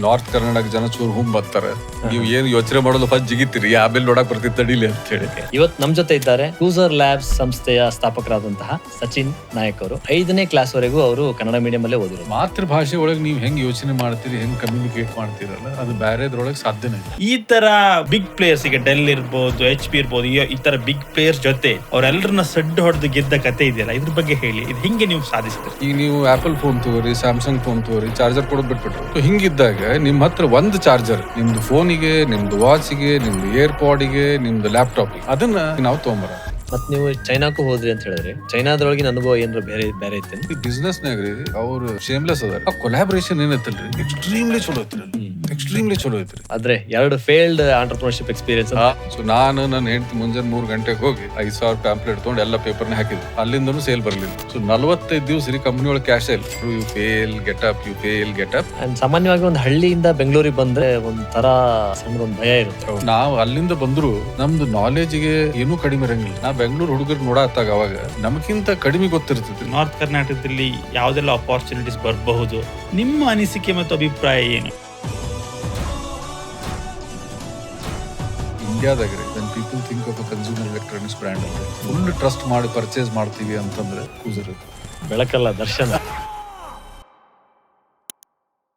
North Karnataka ಜನ ಚೂರು ಹುಮ್ ಬರ್ತಾರೆ. ನೀವು ಏನ್ ಯೋಚನೆ ಮಾಡೋದು ಫಸ್ಟ್ ಜಿಗಿತೀರಿ, ಆಮೇಲೆ ನೋಡಕ್ ಬರ್ತಿತ್ತು ತಡಿಲಿ ಅಂತ ಹೇಳಿ. ಇವತ್ತು ನಮ್ ಜೊತೆ ಇದ್ದಾರೆ ಕ್ರೂಸರ್ ಲ್ಯಾಬ್ಸ್ ಸಂಸ್ಥೆಯ ಸ್ಥಾಪಕರಾದಂತಹ ಸಚಿನ್ ನಾಯಕ್ ಅವರು. 5ನೇ ಕ್ಲಾಸ್ ವರೆಗೂ ಅವರು ಕನ್ನಡ ಮೀಡಿಯಂ ಅಲ್ಲೇ ಓದಿರೋದು. ಮಾತೃಭಾಷೆ ಒಳಗೆ ನೀವು ಹೆಂಗ್ ಯೋಚನೆ ಮಾಡ್ತೀರಿ, ಹೆಂಗ್ ಕಮ್ಯುನಿಕೇಟ್ ಮಾಡ್ತೀರಲ್ಲ, ಅದು ಬೇರೆದ್ರೊಳಗೆ ಸಾಧ್ಯನೇ ಇಲ್ಲ. ಈ ತರ ಬಿಗ್ ಪ್ಲೇಯರ್ಸ್, ಈಗ ಡೆಲ್ ಇರ್ಬೋದು, HP ಇರ್ಬೋದು, ಈ ತರ ಬಿಗ್ ಪ್ಲೇಯರ್ಸ್ ಜೊತೆ ಅವರೆಲ್ಲರನ್ನ ಸಡ್ಡು ಹೊಡೆದು ಗೆದ್ದ ಕತೆ ಇದೆಯಲ್ಲ, ಇದ್ರ ಬಗ್ಗೆ ಹೇಳಿ. ಇದು ಹಿಂಗೆ ನೀವು ಸಾಧಿಸಿದ್ರಿ? ಈಗ ನೀವು ಆಪಲ್ ಫೋನ್ ತಗೋರಿ, ಸ್ಯಾಮ್ಸಂಗ್ ಫೋನ್ ತಗೋರಿ, ಚಾರ್ಜರ್ ಕೊಡೋದು ಬಿಟ್ಬಿಟ್ರು. ಹಿಂಗಿದ್ದಾಗ ನಿಮ್ ಹತ್ರ ಒಂದು ಚಾರ್ಜರ್, ನಿಮ್ದು ಫೋನಿಗೆ, ನಿಮ್ದು ವಾಚಿಗೆ, ನಿಮ್ದು ಏರ್ಪಾಡಿಗೆ, ನಿಮ್ದು ಲ್ಯಾಪ್ಟಾಪ್, ಅದನ್ನ ನಾವು ತಗೊಂಬರ. ಮತ್ ನೀವು ಚೈನಾಕ್ಕೂ ಹೋದ್ರಿ ಅಂತ ಹೇಳಿದ್ರೆ, ಚೈನಾದೊಳಗಿನ ಅನುಭವ ಏನಾರ ಬೇರೆ ಇತ್ತು? ಈ ಬಿಸ್ನೆಸ್ ನಾಗ್ರಿ ಅವ್ರು ಶೇಮ್ಲೆಸ್ ಅದಾರ. ಆ ಕೊಲಾಬರೇಷನ್ ಏನೈತಲ್ರಿ, ಎಕ್ಸ್ಟ್ರೀಮ್ಲಿ ಚಲೋ ಐತ್ರಿ, ಎಕ್ಸ್ಟ್ರೀಮ್ಲಿ ಚಲೋ ಐತ್ರಿ. ಆದ್ರೆ 2 ಫೇಲ್ಡ್ ಆಂಟರ್ಪ್ರಿನರ್ಶಿಪ್ ಎಕ್ಸ್ಪೀರಿಯನ್ಸ್. ಸೊ ನಾನು ನನ್ನ ಹೆಂಡತಿ ಮುಂಜಾನೆ 3 ಗಂಟೆಗೆ ಹೋಗಿ 5,000 ಪ್ಯಾಂಪ್ಲೆಟ್ ತಗೊಂಡು ಎಲ್ಲ ಪೇಪರ್ನ ಹಾಕಿದ್ವಿ. ಅಲ್ಲಿಂದನೂ ಸೇಲ್ ಬರ್ಲಿಲ್ಲ. ಸೊ 45 ದಿವಸ ರೀ ಕಂಪ್ನಿ ಒಳಗೆ ಕ್ಯಾಶ್ ಇಲ್ಲ. You fail get up, you fail get up. And ಸಾಮಾನ್ಯವಾಗಿ ಒಂದು ಹಳ್ಳಿಯಿಂದ ಬೆಂಗಳೂರಿಗೆ ಬಂದ್ರೆ ಒಂಥರ ಸಣ್ಣ ಒಂದು ಭಯ ಇರುತ್ತೆ. ನಾವು ಅಲ್ಲಿಂದ ಬಂದ್ರು ನಮ್ದು ನಾಲೆಜ್ಗೆ ಏನೂ ಕಡಿಮೆ ಇರಂಗಿಲ್ಲ. ನಾ ಬೆಂಗಳೂರು ಹುಡುಗರು ನೋಡತ್ತಾಗ ಅವಾಗ ನಮಗಿಂತ ಕಡಿಮೆ ಗೊತ್ತಿರ್ತೈತಿ. ನಾರ್ತ್ ಕರ್ನಾಟಕದಲ್ಲಿ ಯಾವ್ದೆಲ್ಲ ಅಪಾರ್ಚುನಿಟೀಸ್ ಬರಬಹುದು, ನಿಮ್ಮ ಅನಿಸಿಕೆ ಮತ್ತು ಅಭಿಪ್ರಾಯ ಏನು? ಇಂಡಿಯಾದಾಗ್ರಿ when people think of a consumer electronics brand ಅಂದ್ರೆ ಫುಲ್ ಟ್ರಸ್ಟ್ ಮಾಡಿ ಪರ್ಚೇಸ್ ಮಾಡ್ತೀವಿ ಅಂತಂದ್ರೆ ಕ್ರೂಸರ್. ಬೆಳಕಲ್ಲ ದರ್ಶನ.